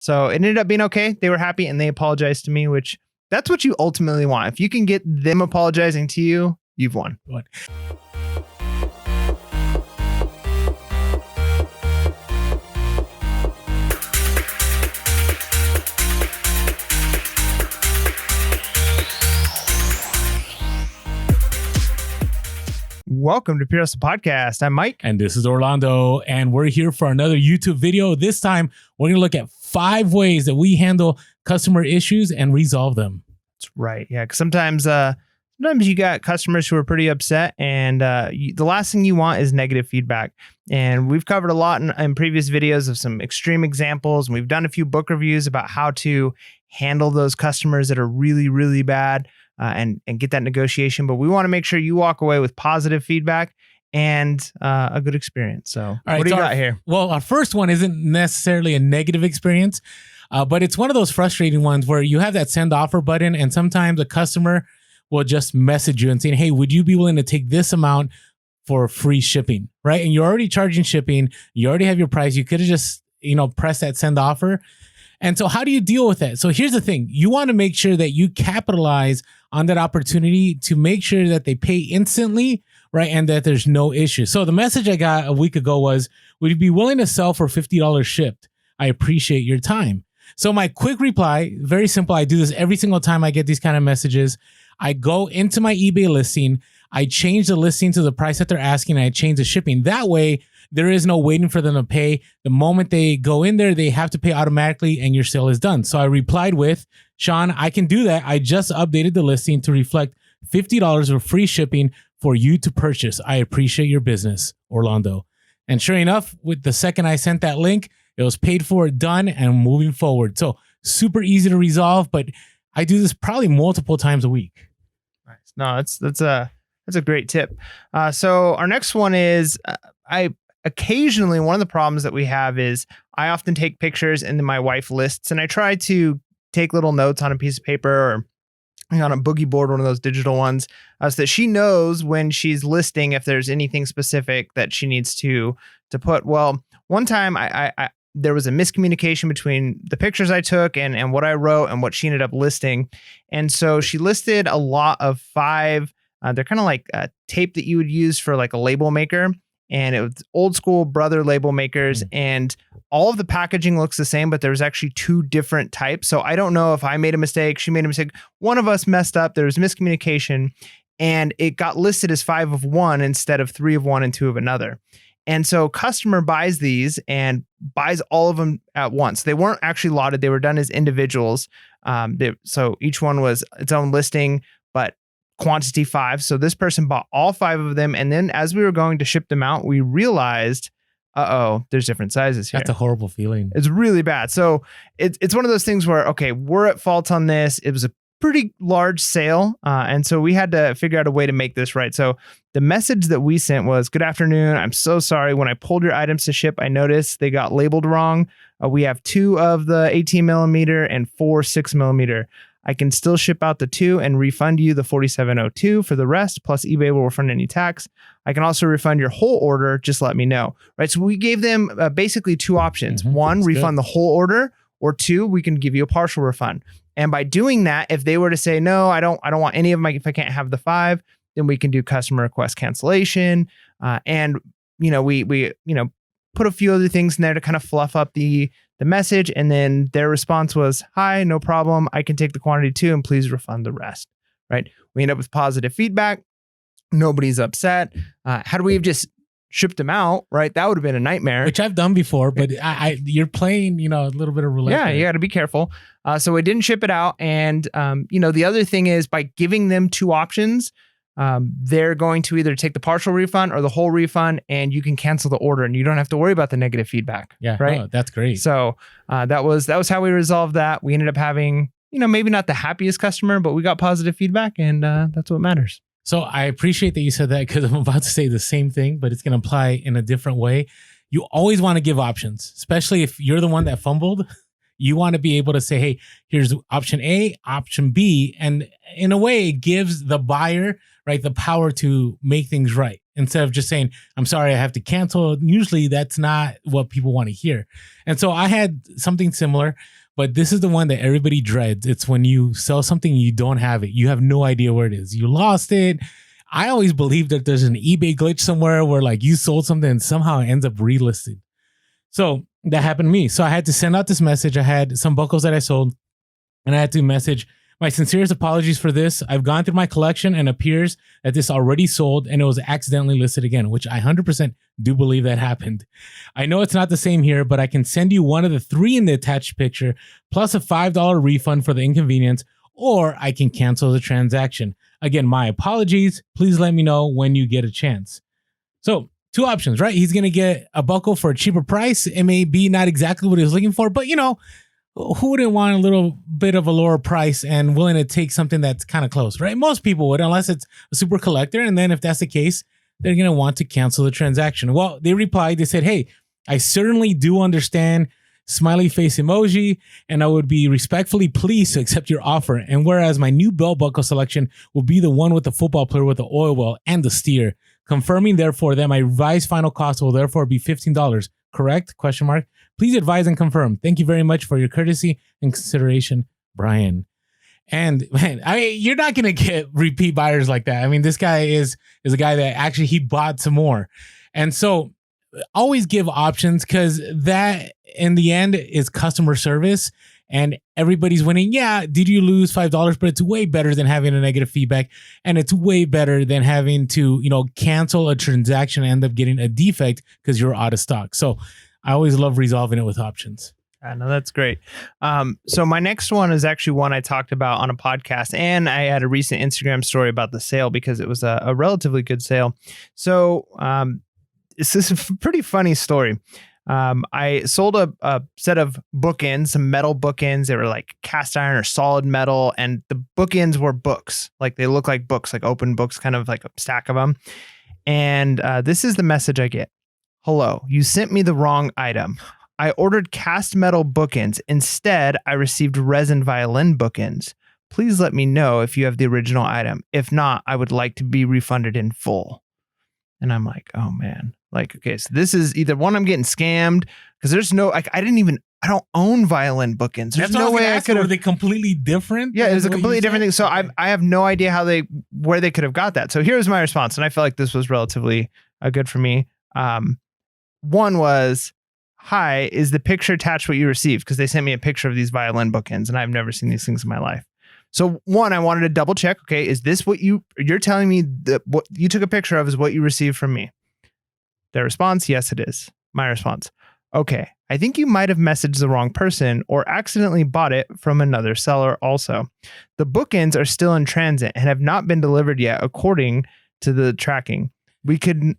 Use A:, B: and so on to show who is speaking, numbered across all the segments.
A: So it ended up being okay. They were happy and they apologized to me, which that's what you ultimately want. If you can get them apologizing to you, you've won. Welcome to Pure Hustle Podcast. I'm Mike.
B: And this is Orlando. And we're here for another YouTube video. This time, we're going to look at 5 ways that we handle customer issues and resolve them.
A: That's right. Yeah. Because sometimes you got customers who are pretty upset, and the last thing you want is negative feedback. And we've covered a lot in previous videos of some extreme examples. And we've done a few book reviews about how to handle those customers that are really, really bad. And get that negotiation. But we want to make sure you walk away with positive feedback and a good experience. So what do you got here?
B: Well, our first one isn't necessarily a negative experience, but it's one of those frustrating ones where you have that send offer button and sometimes a customer will just message you and say, hey, would you be willing to take this amount for free shipping, right? And you're already charging shipping. You already have your price. You could have just, pressed that send offer. And so how do you deal with that? So here's the thing. You want to make sure that you capitalize on that opportunity to make sure that they pay instantly, right? And that there's no issue. So the message I got a week ago was, would you be willing to sell for $50 shipped? I appreciate your time. So my quick reply, very simple. I do this every single time I get these kind of messages. I go into my eBay listing. I change the listing to the price that they're asking. And I change the shipping. That way, there is no waiting for them to pay. The moment they go in there, they have to pay automatically and your sale is done. So I replied with, Sean, I can do that. I just updated the listing to reflect $50 of free shipping for you to purchase. I appreciate your business, Orlando. And sure enough, with the second I sent that link, it was paid for, done, and moving forward. So super easy to resolve, but I do this probably multiple times a week.
A: Nice. No, that's a great tip. So our next one is occasionally, one of the problems that we have is I often take pictures and then my wife lists, and I try to take little notes on a piece of paper or on a boogie board, one of those digital ones, so that she knows when she's listing if there's anything specific that she needs to put. Well, one time I there was a miscommunication between the pictures I took and what I wrote and what she ended up listing. And so she listed a lot of 5, they're kind of like tape that you would use for like a label maker. And it was old school Brother label makers, and all of the packaging looks the same, but there's actually 2 different types. So I don't know if I made a mistake, she made a mistake. One of us messed up. There was miscommunication, and it got listed as 5 of one instead of 3 of one and 2 of another. And so customer buys these and buys all of them at once. They weren't actually lotted. They were done as individuals. So each one was its own listing, but quantity 5. So this person bought all 5 of them. And then as we were going to ship them out, we realized, there's different sizes here.
B: That's a horrible feeling.
A: It's really bad. So it's one of those things where, okay, we're at fault on this. It was a pretty large sale. And so we had to figure out a way to make this right. So the message that we sent was, good afternoon. I'm so sorry. When I pulled your items to ship, I noticed they got labeled wrong. We have 2 of the 18 millimeter and 4 6 millimeter. I can still ship out the 2 and refund you the $47.02 for the rest, plus eBay will refund any tax. I can also refund your whole order. Just let me know. Right. So we gave them basically 2 options. 1, refund the whole order, or 2, we can give you a partial refund. And by doing that, if they were to say, no, I don't want any of my, if I can't have the 5, then we can do customer request cancellation. And we put a few other things in there to kind of fluff up the message. And then their response was, hi, no problem. I can take the quantity 2 and please refund the rest. Right. We end up with positive feedback. Nobody's upset. Had we have just shipped them out, right, that would have been a nightmare.
B: Which I've done before, but you're playing, a little bit of roulette.
A: Yeah, you got to be careful. So we didn't ship it out. And, the other thing is by giving them 2 options, they're going to either take the partial refund or the whole refund, and you can cancel the order and you don't have to worry about the negative feedback.
B: Yeah.
A: Right.
B: Oh, that's great.
A: So that was how we resolved that. We ended up having, maybe not the happiest customer, but we got positive feedback, and that's what matters.
B: So I appreciate that you said that, because I'm about to say the same thing, but it's going to apply in a different way. You always want to give options, especially if you're the one that fumbled. You want to be able to say, hey, here's option A, option B. And in a way, it gives the buyer, right, the power to make things right. instead of just saying, I'm sorry, I have to cancel. Usually that's not what people want to hear. And so I had something similar, but this is the one that everybody dreads. It's when you sell something and you don't have it. You have no idea where it is. You lost it. I always believe that there's an eBay glitch somewhere where like you sold something and somehow it ends up relisted. So that happened to me. So I had to send out this message. I had some buckles that I sold and I had to message, my sincerest apologies for this. I've gone through my collection and appears that this already sold and it was accidentally listed again, which I 100% do believe that happened. I know it's not the same here, but I can send you one of the 3 in the attached picture plus a $5 refund for the inconvenience, or I can cancel the transaction. Again, my apologies. Please let me know when you get a chance. So 2 options, right? He's going to get a buckle for a cheaper price. It may be not exactly what he was looking for, but who wouldn't want a little bit of a lower price and willing to take something that's kind of close, right? Most people would, unless it's a super collector. And then if that's the case, they're going to want to cancel the transaction. Well, they replied, they said, hey, I certainly do understand, smiley face emoji, and I would be respectfully pleased to accept your offer. And whereas my new belt buckle selection will be the one with the football player with the oil well and the steer, confirming therefore that my revised final cost will therefore be $15. Correct? ? Please advise and confirm. Thank you very much for your courtesy and consideration, Brian. And man, you're not going to get repeat buyers like that. I mean, this guy is a guy that actually he bought some more. And so always give options, because that in the end is customer service and everybody's winning. Yeah, did you lose $5? But it's way better than having a negative feedback. And it's way better than having to, cancel a transaction and end up getting a defect because you're out of stock. So I always love resolving it with options.
A: I know, that's great. So my next one is actually one I talked about on a podcast, and I had a recent Instagram story about the sale because it was a relatively good sale. So this is a pretty funny story. I sold a set of bookends, some metal bookends. They were like cast iron or solid metal, and the bookends were books. Like they look like books, like open books, kind of like a stack of them. And this is the message I get. Hello, you sent me the wrong item. I ordered cast metal bookends. Instead, I received resin violin bookends. Please let me know if you have the original item. If not, I would like to be refunded in full. And I'm like, oh man. Like, okay, so this is either one, I'm getting scammed because there's no, like, I don't own violin bookends. There's no way I could have.
B: Were they completely different?
A: Yeah, it was a completely different thing. So I have no idea where they could have got that. So here's my response. And I feel like this was relatively good for me. One was, hi, is the picture attached what you received? Because they sent me a picture of these violin bookends and I've never seen these things in my life. So one, I wanted to double check. Okay, is this what you're telling me that what you took a picture of is what you received from me? Their response, yes, it is. My response, okay, I think you might have messaged the wrong person or accidentally bought it from another seller also. The bookends are still in transit and have not been delivered yet according to the tracking.
B: I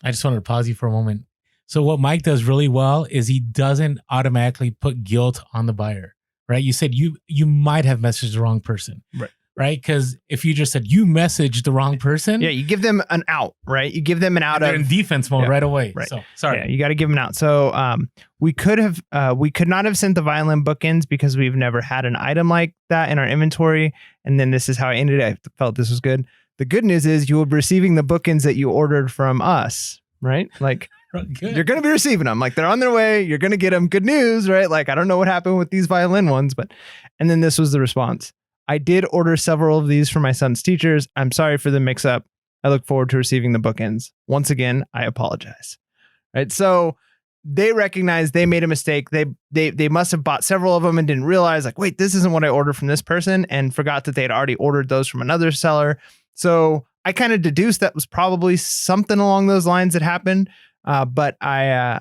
B: just wanted to pause you for a moment. So what Mike does really well is he doesn't automatically put guilt on the buyer, right? You said you might have messaged the wrong person, right? Because if you just said you messaged the wrong person,
A: yeah, you give them an out, right? You give them an out.
B: They're in defense mode right away.
A: Right.
B: So sorry,
A: yeah, you got to give them an out. So we could not have sent the violin bookends because we've never had an item like that in our inventory. And then this is how I ended it. I felt this was good. The good news is you will be receiving the bookends that you ordered from us, right? Like. Good. You're going to be receiving them. Like they're on their way. You're going to get them. Good news, right? Like, I don't know what happened with these violin ones, and then this was the response. I did order several of these for my son's teachers. I'm sorry for the mix up. I look forward to receiving the bookends. Once again, I apologize. Right. So they recognize they made a mistake. They must have bought several of them and didn't realize like, wait, this isn't what I ordered from this person, and forgot that they had already ordered those from another seller. So I kind of deduced that was probably something along those lines that happened. But I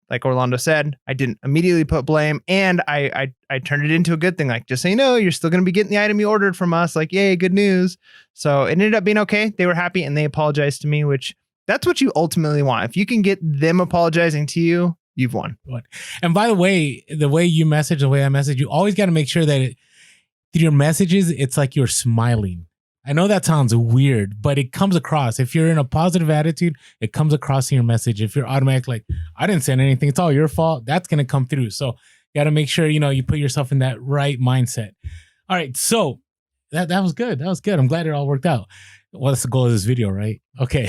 A: like Orlando said, I didn't immediately put blame, and I turned it into a good thing. Like, just so you know, you're still going to be getting the item you ordered from us. Like, yay, good news. So it ended up being okay. They were happy and they apologized to me, which that's what you ultimately want. If you can get them apologizing to you, you've won.
B: And by the way you message, the way I message, you always got to make sure that through your messages, it's like you're smiling. I know that sounds weird, but it comes across. If you're in a positive attitude, it comes across in your message. If you're automatic, like, I didn't send anything, it's all your fault, that's going to come through. So you got to make sure, you put yourself in that right mindset. All right. So that was good. That was good. I'm glad it all worked out. Well, that's the goal of this video, right? Okay.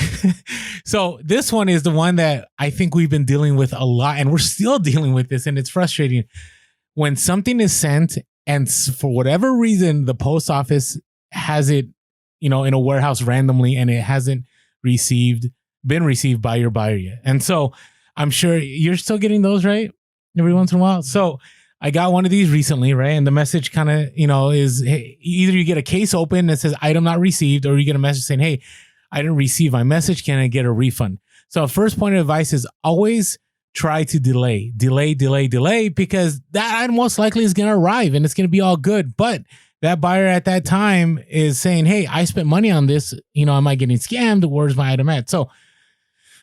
B: So this one is the one that I think we've been dealing with a lot, and we're still dealing with this, and it's frustrating. When something is sent and for whatever reason, the post office has it, in a warehouse randomly, and it hasn't been received by your buyer yet. And so I'm sure you're still getting those, right? Every once in a while. So I got one of these recently, right? And the message kind of, is, hey, either you get a case open that says item not received, or you get a message saying, hey, I didn't receive my message. Can I get a refund? So first point of advice is always try to delay, because that item most likely is going to arrive and it's going to be all good. But that buyer at that time is saying, hey, I spent money on this. Am I getting scammed? Where's my item at? So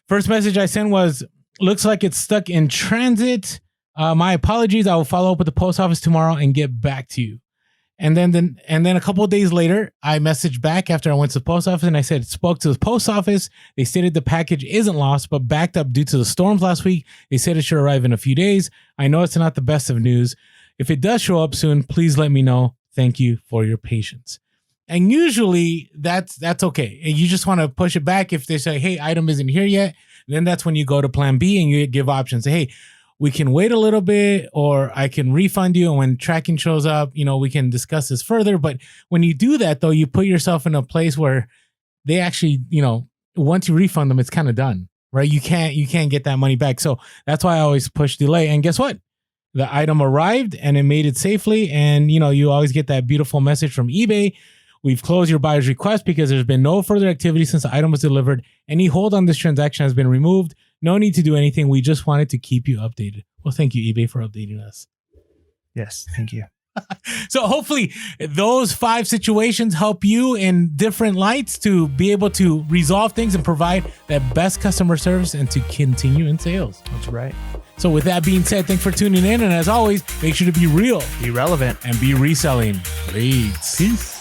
B: first message I sent was, looks like it's stuck in transit. My apologies. I will follow up with the post office tomorrow and get back to you. And then a couple of days later, I messaged back after I went to the post office and I said, spoke to the post office. They stated the package isn't lost, but backed up due to the storms last week. They said it should arrive in a few days. I know it's not the best of news. If it does show up soon, please let me know. Thank you for your patience. And usually that's okay. And you just want to push it back. If they say, hey, item isn't here yet, then that's when you go to plan B and you give options. Say, hey, we can wait a little bit, or I can refund you. And when tracking shows up, we can discuss this further. But when you do that, though, you put yourself in a place where they actually, once you refund them, it's kind of done, right? You can't get that money back. So that's why I always push delay. And guess what? The item arrived and it made it safely. And, you always get that beautiful message from eBay. We've closed your buyer's request because there's been no further activity since the item was delivered. Any hold on this transaction has been removed. No need to do anything. We just wanted to keep you updated. Well, thank you, eBay, for updating us.
A: Yes, thank you.
B: So hopefully those 5 situations help you in different lights to be able to resolve things and provide that best customer service and to continue in sales.
A: That's right.
B: So with that being said, thanks for tuning in. And as always, make sure to be real,
A: Be relevant,
B: and be reselling. Peace.